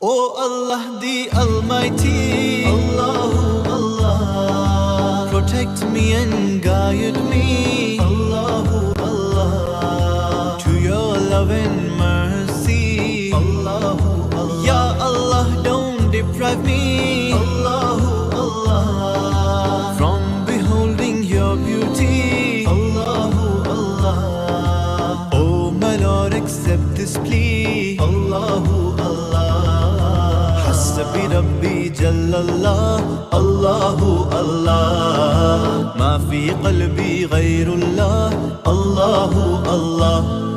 O Allah the Almighty, Allahu Allah, protect me and guide me, Allahu Allah, to your love and mercy, Allahu Allah. Ya Allah, don't deprive me, Allahu Allah, from beholding your beauty, Allahu Allah. Oh my Lord, accept this plea, Allahu Allah. حسبي ربي جل الله، الله الله، ما في قلبي غير الله، الله الله.